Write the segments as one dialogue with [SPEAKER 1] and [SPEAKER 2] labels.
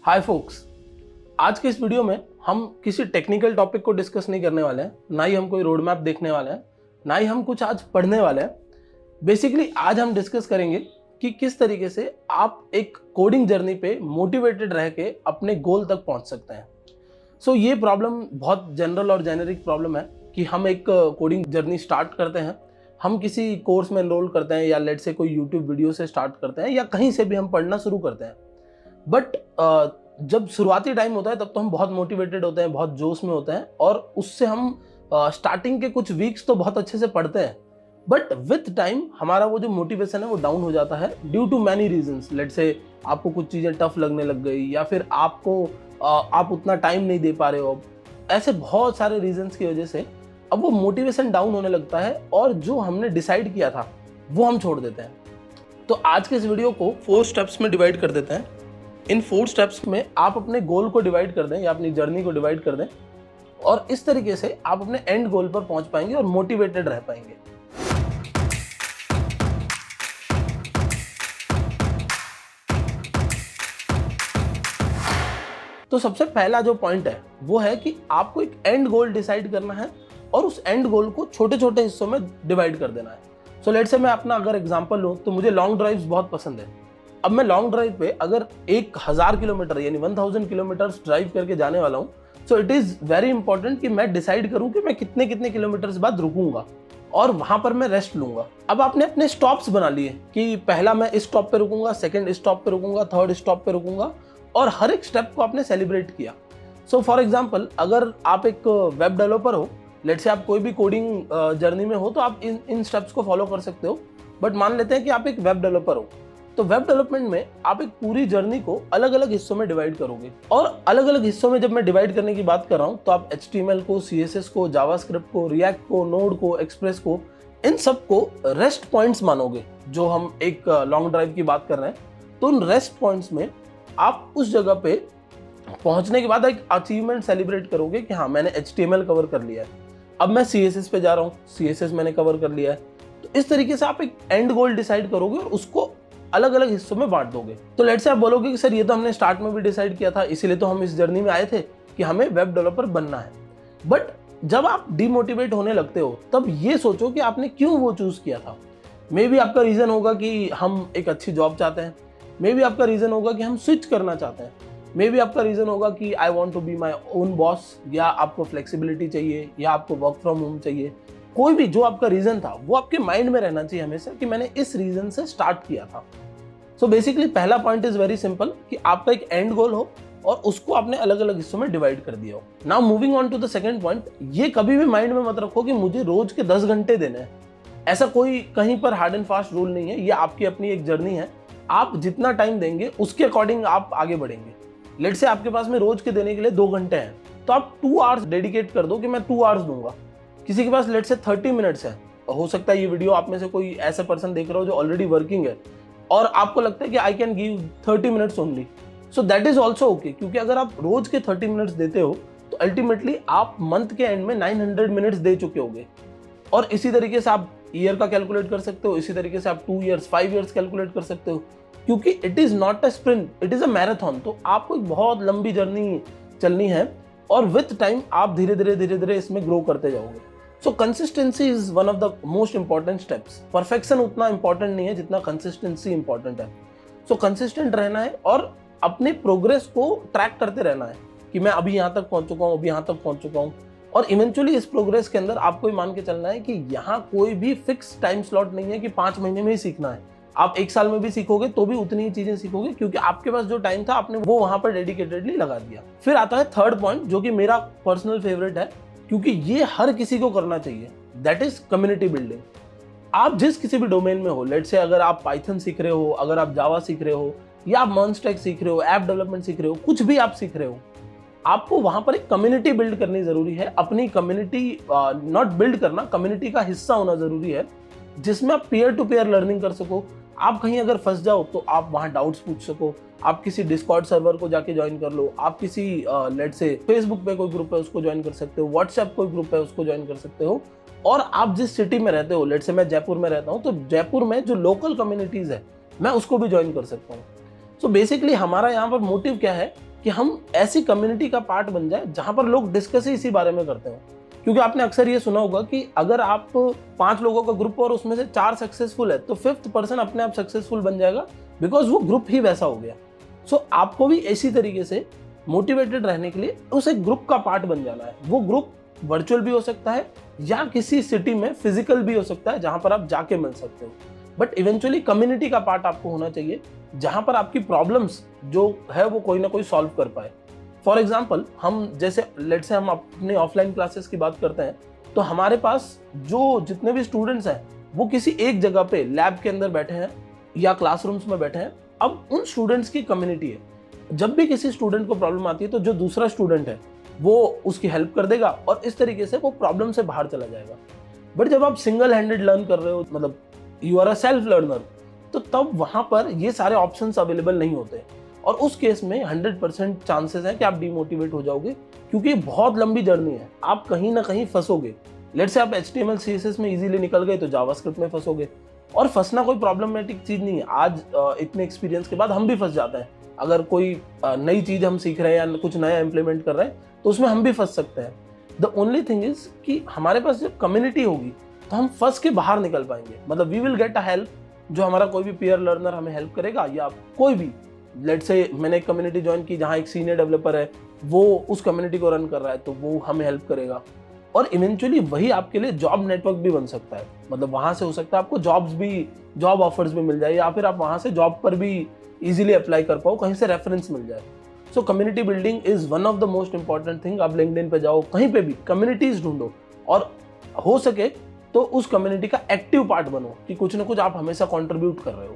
[SPEAKER 1] हाय focus, आज के इस वीडियो में हम किसी टेक्निकल टॉपिक को डिस्कस नहीं करने वाले हैं, ना ही हम कोई रोड मैप देखने वाले हैं, ना ही हम कुछ आज पढ़ने वाले हैं। बेसिकली आज हम डिस्कस करेंगे कि किस तरीके से आप एक कोडिंग जर्नी पे मोटिवेटेड रह के अपने गोल तक पहुंच सकते हैं। ये प्रॉब्लम बहुत जनरल और जेनेरिक प्रॉब्लम है कि हम एक कोडिंग जर्नी स्टार्ट करते हैं, हम किसी कोर्स में एनरोल करते हैं या लेट से कोई यूट्यूब वीडियो से स्टार्ट करते हैं या कहीं से भी हम पढ़ना शुरू करते हैं। बट जब शुरुआती टाइम होता है तब तो हम बहुत मोटिवेटेड होते हैं, बहुत जोश में होते हैं और उससे हम स्टार्टिंग के कुछ वीक्स तो बहुत अच्छे से पढ़ते हैं। बट विथ टाइम हमारा वो जो मोटिवेशन है वो डाउन हो जाता है due to many reasons. Let say आपको कुछ चीज़ें टफ लगने लग गई या फिर आप उतना टाइम नहीं दे पा रहे हो। ऐसे बहुत सारे रीजंस की वजह से अब वो मोटिवेशन डाउन होने लगता है और जो हमने डिसाइड किया था वो हम छोड़ देते हैं। तो आज के इस वीडियो को 4 स्टेप्स में डिवाइड कर देते हैं। इन 4 स्टेप्स में आप अपने गोल को डिवाइड कर दें या अपनी जर्नी को डिवाइड कर दें और इस तरीके से आप अपने एंड गोल पर पहुंच पाएंगे और मोटिवेटेड रह पाएंगे। तो सबसे पहला जो पॉइंट है वो है कि आपको एक एंड गोल डिसाइड करना है और उस एंड गोल को छोटे छोटे हिस्सों में डिवाइड कर देना है। सो लेट्स से मैं अपना अगर एग्जांपल लूं तो मुझे लॉन्ग ड्राइव्स बहुत पसंद है। अब मैं लॉन्ग ड्राइव पे अगर 1000 किलोमीटर यानी 1000 किलोमीटर्स ड्राइव करके जाने वाला हूँ, so it is very important कि मैं डिसाइड करूँ कि मैं कितने कितने किलोमीटर्स बाद रुकूंगा और वहाँ पर मैं रेस्ट लूंगा। अब आपने अपने स्टॉप्स बना लिए कि पहला मैं इस स्टॉप पे रुकूंगा, सेकंड स्टॉप पे रुकूंगा, थर्ड स्टॉप पे रुकूंगा और हर एक स्टेप को आपने सेलिब्रेट किया। सो फॉर एग्जाम्पल अगर आप एक वेब डेवलपर हो, लेट से आप कोई भी कोडिंग जर्नी में हो तो आप इन स्टेप्स को फॉलो कर सकते हो। बट मान लेते हैं कि आप एक वेब डेवलपर हो, तो वेब डेवलपमेंट में आप एक पूरी जर्नी को अलग अलग हिस्सों में डिवाइड करोगे और अलग अलग हिस्सों में जब मैं डिवाइड करने की बात कर रहा हूं तो आप HTML को, CSS को, जावास्क्रिप्ट को, रिएक्ट को, नोड को, एक्सप्रेस को, इन सब को रेस्ट पॉइंट्स मानोगे। जो हम एक लॉन्ग ड्राइव की बात कर रहे हैं तो उन रेस्ट पॉइंट्स में आप उस जगह पे पहुंचने के बाद एक अचीवमेंट सेलिब्रेट करोगे कि हाँ मैंने HTML कवर कर लिया है, अब मैं CSS पे जा रहा हूँ, CSS मैंने कवर कर लिया है। तो इस तरीके से आप एक एंड गोल डिसाइड करोगे और उसको अलग अलग हिस्सों में बांट दोगे। तो लेट्स से आप बोलोगे कि सर ये तो हमने स्टार्ट में भी डिसाइड किया था, इसीलिए तो हम इस जर्नी में आए थे कि हमें वेब डेवलपर बनना है। बट जब आप डिमोटिवेट होने लगते हो तब ये सोचो कि आपने क्यों वो चूज किया था। मे बी आपका रीजन होगा कि हम एक अच्छी जॉब चाहते हैं, मे बी आपका रीजन होगा कि हम स्विच करना चाहते हैं, मे बी आपका रीजन होगा कि I want to be my own boss, या आपको फ्लेक्सिबिलिटी चाहिए, या आपको वर्क फ्रॉम होम चाहिए। कोई भी जो आपका रीजन था वो आपके माइंड में रहना चाहिए हमेशा कि मैंने इस रीजन से स्टार्ट किया था। सो बेसिकली पहला पॉइंट इज वेरी सिंपल कि आपका एक एंड गोल हो और उसको आपने अलग अलग हिस्सों में डिवाइड कर दिया हो। Now moving on to the second point, ये कभी भी माइंड में मत रखो कि मुझे रोज के 10 घंटे देने हैं। ऐसा कोई कहीं पर हार्ड एंड फास्ट रूल नहीं है, ये आपकी अपनी एक जर्नी है। आप जितना टाइम देंगे उसके अकॉर्डिंग आप आगे बढ़ेंगे। लेट से आपके पास में रोज के देने के लिए 2 घंटे हैं तो आप 2 आवर्स डेडिकेट कर दो कि मैं 2 आवर्स दूंगा। किसी के पास लेट से 30 मिनट्स है, हो सकता है ये वीडियो आप में से कोई ऐसा पर्सन देख रहा हो जो ऑलरेडी वर्किंग है और आपको लगता है कि I can give 30 minutes only, so that is also okay. क्योंकि अगर आप रोज के 30 मिनट्स देते हो तो अल्टीमेटली आप मंथ के एंड में 900 मिनट्स दे चुके होगे। और इसी तरीके से आप ईयर का कैलकुलेट कर सकते हो, इसी तरीके से आप 2 ईयर्स 5 ईयर्स कैलकुलेट कर सकते हो, क्योंकि it is not a sprint, it is a marathon. तो आपको एक बहुत लंबी जर्नी चलनी है और विथ टाइम आप धीरे धीरे इसमें ग्रो करते जाओगे। सो consistency is one of the most important steps. Perfection उतना इंपॉर्टेंट नहीं है जितना कंसिस्टेंसी इंपॉर्टेंट है। सो कंसिस्टेंट रहना है और अपने प्रोग्रेस को ट्रैक करते रहना है कि मैं अभी यहाँ तक पहुंच चुका हूँ, अभी यहाँ तक पहुंच चुका हूँ। और इवेंचुअली इस प्रोग्रेस के अंदर आपको ये मान के चलना है कि यहाँ कोई भी फिक्स टाइम स्लॉट नहीं है कि 5 महीने में ही सीखना है। आप 1 साल में भी सीखोगे तो भी उतनी ही चीजें सीखोगे, क्योंकि आपके पास जो टाइम था आपने वो वहां पर डेडिकेटेडली लगा दिया। फिर आता है थर्ड पॉइंट जो कि मेरा पर्सनल फेवरेट है, क्योंकि ये हर किसी को करना चाहिए, दैट इज कम्युनिटी बिल्डिंग। आप जिस किसी भी डोमेन में हो, लेट से अगर आप पाइथन सीख रहे हो, अगर आप जावा सीख रहे हो, या आप मॉन्स्टैक सीख रहे हो, ऐप डेवलपमेंट सीख रहे हो, कुछ भी आप सीख रहे हो, आपको वहां पर एक कम्युनिटी बिल्ड करनी जरूरी है। अपनी कम्युनिटी नॉट बिल्ड करना, कम्युनिटी का हिस्सा होना जरूरी है जिसमें आप पीयर टू पीयर लर्निंग कर सको। आप कहीं अगर फंस जाओ तो आप वहां डाउट्स पूछ सको, आप किसी डिस्कॉर्ड सर्वर को जाके ज्वाइन कर लो, आप किसी लेट से फेसबुक पे कोई ग्रुप है उसको ज्वाइन कर सकते हो, व्हाट्सएप कोई ग्रुप है उसको ज्वाइन कर सकते हो। और आप जिस सिटी में रहते हो, लेट से मैं जयपुर में रहता हूँ तो जयपुर में जो लोकल कम्युनिटीज है मैं उसको भी ज्वाइन कर सकता हूँ। सो बेसिकली हमारा यहाँ पर मोटिव क्या है कि हम ऐसी कम्युनिटी का पार्ट बन जाए जहां पर लोग डिस्कस ही इसी बारे में करते हैं। क्योंकि आपने अक्सर ये सुना होगा कि अगर आप 5 लोगों का ग्रुप और उसमें से 4 सक्सेसफुल है तो 5th पर्सन अपने आप सक्सेसफुल बन जाएगा, बिकॉज वो ग्रुप ही वैसा हो गया। सो आपको भी इसी तरीके से मोटिवेटेड रहने के लिए उस एक ग्रुप का पार्ट बन जाना है। वो ग्रुप वर्चुअल भी हो सकता है या किसी सिटी में फिजिकल भी हो सकता है जहां पर आप जाके मिल सकते हो, बट इवेंचुअली कम्युनिटी का पार्ट आपको होना चाहिए जहां पर आपकी प्रॉब्लम्स जो है वो कोई ना कोई सॉल्व कर पाए। फॉर एग्जाम्पल, हम जैसे लेट्स से हम अपने ऑफलाइन क्लासेस की बात करते हैं, तो हमारे पास जो जितने भी स्टूडेंट्स हैं वो किसी एक जगह पे लैब के अंदर बैठे हैं या क्लासरूम्स में बैठे हैं। अब उन स्टूडेंट्स की कम्युनिटी है, जब भी किसी स्टूडेंट को प्रॉब्लम आती है तो जो दूसरा स्टूडेंट है वो उसकी हेल्प कर देगा और इस तरीके से वो प्रॉब्लम से बाहर चला जाएगा। बट जब आप सिंगल हैंडेड लर्न कर रहे हो, मतलब you are a self learner, तो तब वहां पर ये सारे ऑप्शंस अवेलेबल नहीं होते और उस केस में 100% चांसेस है कि आप डिमोटिवेट हो जाओगे, क्योंकि बहुत लंबी जर्नी है, आप कहीं ना कहीं फंसोगे। लेट्स से आप HTML CSS में इजीली निकल गए तो जावास्क्रिप्ट में फंसोगे, और फंसना कोई प्रॉब्लमेटिक चीज नहीं है। आज इतने एक्सपीरियंस के बाद हम भी फंस जाते हैं। अगर कोई नई चीज हम सीख रहे हैं या कुछ नया इंप्लीमेंट कर रहे हैं तो उसमें हम भी फंस सकते हैं। द ओनली थिंग इज कि हमारे पास जब कम्युनिटी होगी तो हम फंस के बाहर निकल पाएंगे, मतलब we will get a help, जो हमारा कोई भी पीयर लर्नर हमें हेल्प करेगा या कोई भी। लेट्स से मैंने एक कम्युनिटी ज्वाइन की जहाँ एक सीनियर डेवलपर है, वो उस कम्युनिटी को रन कर रहा है तो वो हमें हेल्प करेगा, और इवेंचुअली वही आपके लिए जॉब नेटवर्क भी बन सकता है। मतलब वहां से हो सकता है आपको जॉब ऑफर्स भी मिल जाए या फिर आप वहां से जॉब पर भी इजीली अप्लाई कर पाओ, कहीं से रेफरेंस मिल जाए। सो community building is one of the most important thing. आप लिंक्डइन पे जाओ, कहीं पे भी कम्युनिटीज ढूंढो और हो सके तो उस कम्युनिटी का एक्टिव पार्ट बनो कि कुछ ना कुछ आप हमेशा कंट्रीब्यूट कर रहे हो।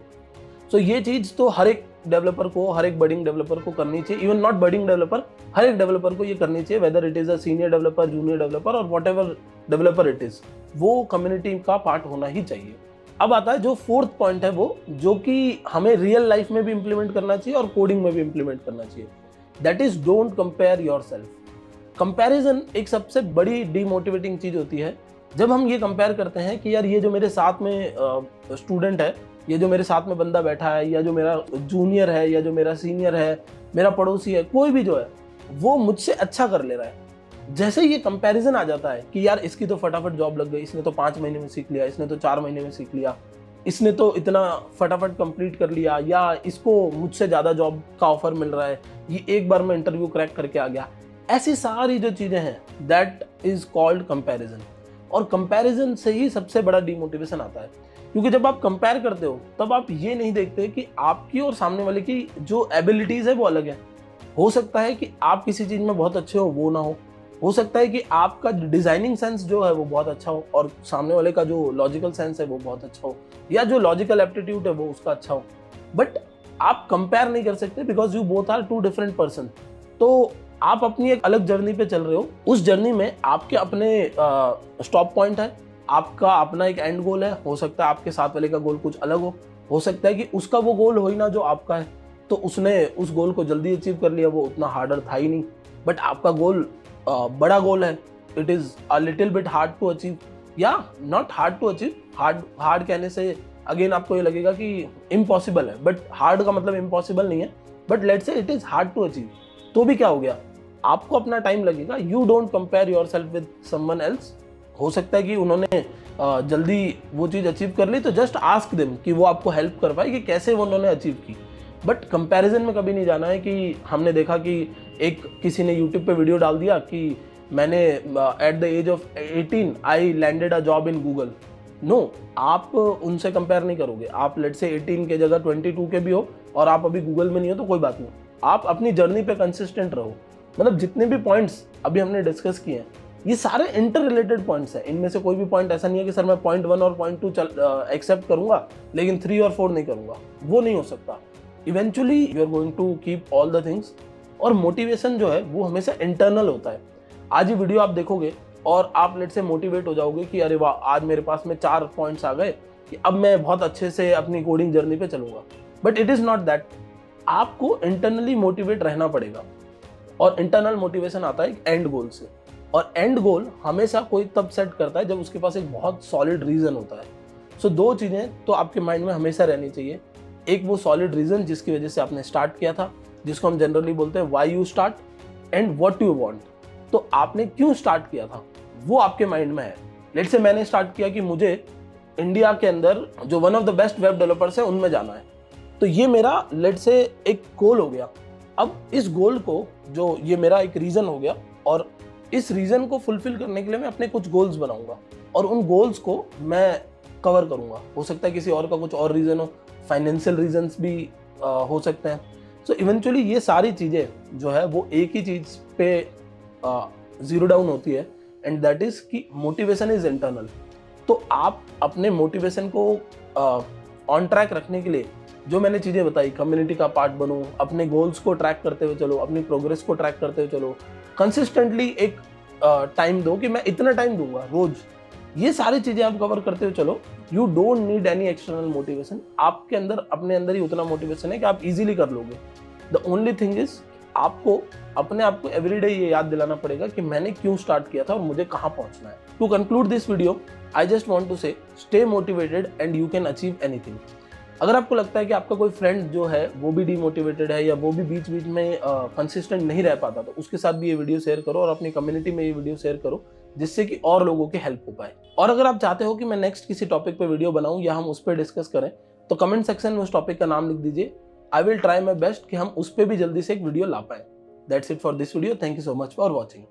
[SPEAKER 1] सो ये चीज तो हर एक डेवलपर को, हर एक बडिंग डेवलपर को करनी चाहिए। इवन नॉट बडिंग डेवलपर, हर एक डेवलपर को ये करनी चाहिए, whether it is a senior developer, junior developer और whatever developer it is, वो कम्युनिटी का पार्ट होना ही चाहिए। अब आता है जो 4th पॉइंट है, वो जो कि हमें रियल लाइफ में भी इंप्लीमेंट करना चाहिए और कोडिंग में भी इंप्लीमेंट करना चाहिए। That is don't compare yourself. Comparison एक सबसे बड़ी डीमोटिवेटिंग चीज होती है। जब हम ये कंपेयर करते हैं कि यार ये जो मेरे साथ में स्टूडेंट है, ये जो मेरे साथ में बंदा बैठा है, या जो मेरा जूनियर है, या जो मेरा सीनियर है, मेरा पड़ोसी है, कोई भी जो है वो मुझसे अच्छा कर ले रहा है, जैसे ये कंपैरिजन आ जाता है कि यार इसकी तो फटाफट जॉब लग गई, इसने तो 5 महीने में सीख लिया, इसने तो 4 महीने में सीख लिया, इसने तो इतना फटाफट कंप्लीट कर लिया, या इसको मुझसे ज़्यादा जॉब का ऑफर मिल रहा है, ये एक बार में इंटरव्यू क्रैक करके आ गया, ऐसी सारी जो चीज़ें हैं दैट इज कॉल्ड कंपैरिजन। और कंपैरिजन से ही सबसे बड़ा डिमोटिवेशन आता है, क्योंकि जब आप कंपेयर करते हो तब आप ये नहीं देखते कि आपकी और सामने वाले की जो एबिलिटीज़ है वो अलग है। हो सकता है कि आप किसी चीज़ में बहुत अच्छे हो ना हो सकता है कि आपका डिजाइनिंग सेंस जो है वो बहुत अच्छा हो और सामने वाले का जो लॉजिकल सेंस है वो बहुत अच्छा हो, या जो लॉजिकल एप्टीट्यूड है वो उसका अच्छा हो, बट आप कंपेयर नहीं कर सकते because you both are 2 different person. तो आप अपनी एक अलग जर्नी पे चल रहे हो, उस जर्नी में आपके अपने स्टॉप पॉइंट है, आपका अपना एक एंड गोल है। हो सकता है आपके साथ वाले का गोल कुछ अलग हो सकता है कि उसका वो गोल हो ही ना जो आपका है, तो उसने उस गोल को जल्दी अचीव कर लिया, वो उतना हार्डर था ही नहीं, बट आपका गोल बड़ा गोल है, it is a little bit hard to achieve, या not hard to achieve, hard कहने से अगेन आपको ये लगेगा कि इम्पॉसिबल है, बट हार्ड का मतलब इम्पॉसिबल नहीं है, but let's say it is hard to achieve, तो भी क्या हो गया, आपको अपना टाइम लगेगा। You don't compare yourself with someone else. हो सकता है कि उन्होंने जल्दी वो चीज़ अचीव कर ली, तो जस्ट आस्क देम कि वो आपको हेल्प कर पाए कि कैसे वो उन्होंने अचीव की, बट कंपैरिजन में कभी नहीं जाना है कि हमने देखा कि एक किसी ने यूट्यूब पे वीडियो डाल दिया कि मैंने at the age of 18 I landed a job in Google. No, आप उनसे कंपेयर नहीं करोगे। आप लेट से 18 के जगह 22 के भी हो और आप अभी गूगल में नहीं हो तो कोई बात नहीं, आप अपनी जर्नी पे कंसिस्टेंट रहो। मतलब जितने भी पॉइंट्स अभी हमने डिस्कस किए हैं ये सारे इंटर रिलेटेड पॉइंट्स हैं, इनमें से कोई भी पॉइंट ऐसा नहीं है कि सर मैं पॉइंट 1 और पॉइंट 2 एक्सेप्ट करूंगा लेकिन 3 और 4 नहीं करूंगा, वो नहीं हो सकता। Eventually you are going to keep all the things, और मोटिवेशन जो है वो हमेशा इंटरनल होता है। आज ये वीडियो आप देखोगे और आप लेट से मोटिवेट हो जाओगे कि अरे वाह, आज मेरे पास में 4 पॉइंट्स आ गए कि अब मैं बहुत अच्छे से अपनी कोडिंग जर्नी पे चलूंगा, but it is not that. आपको इंटरनली मोटिवेट रहना पड़ेगा, और इंटरनल मोटिवेशन आता है एक एंड गोल से, और एंड गोल हमेशा कोई तब सेट करता है जब उसके पास एक बहुत सॉलिड रीजन होता है। सो 2 चीजें तो आपके माइंड में हमेशा रहनी चाहिए, एक वो सॉलिड रीजन जिसकी वजह से आपने स्टार्ट किया था, जिसको हम जनरली बोलते हैं why you start and what you want. तो आपने क्यों स्टार्ट किया था वो आपके माइंड में है। लेट्स से मैंने स्टार्ट किया कि मुझे इंडिया के अंदर जो one of the best web developers है उनमें जाना है, तो ये मेरा लेट्स से एक गोल हो गया। अब इस गोल को, जो ये मेरा एक रीजन हो गया, और इस रीजन को फुलफिल करने के लिए मैं अपने कुछ गोल्स बनाऊंगा और उन गोल्स को मैं कवर करूंगा। हो सकता है किसी और का कुछ और रीजन हो, फाइनेंशियल रीजंस भी हो सकते हैं। सो इवेंचुअली ये सारी चीज़ें जो है वो एक ही चीज़ पे जीरो डाउन होती है, एंड दैट इज कि मोटिवेशन इज इंटरनल। तो आप अपने मोटिवेशन को ऑन ट्रैक रखने के लिए जो मैंने चीज़ें बताई, कम्युनिटी का पार्ट बनो, अपने गोल्स को ट्रैक करते हुए चलो, अपनी प्रोग्रेस को ट्रैक करते हुए चलो, कंसिस्टेंटली एक टाइम दो कि मैं इतना टाइम दूंगा रोज, ये सारी चीजें आप कवर करते हुए चलो। You don't need any external motivation. आपके अंदर, अपने अंदर ही उतना मोटिवेशन है कि आप इजीली कर लोगे। द ओनली थिंग इज आपको अपने आप को एवरीडे ये याद दिलाना पड़ेगा कि मैंने क्यों स्टार्ट किया था और मुझे कहाँ पहुंचना है। To conclude this video, I just want to say stay motivated and you can achieve anything. अगर आपको लगता है कि आपका कोई फ्रेंड जो है वो भी डीमोटिवेटेड है या वो भी बीच बीच में कंसिस्टेंट नहीं रह पाता, तो उसके साथ भी ये वीडियो शेयर करो और अपनी कम्युनिटी में ये वीडियो शेयर करो, जिससे कि और लोगों की हेल्प हो पाए। और अगर आप चाहते हो कि मैं नेक्स्ट किसी टॉपिक पे वीडियो बनाऊं या हम उस पर डिस्कस करें, तो कमेंट सेक्शन में उस टॉपिक का नाम लिख दीजिए। I will try my best कि हम उस पर भी जल्दी से एक वीडियो ला पाए। That's it for this video. Thank you so much for watching.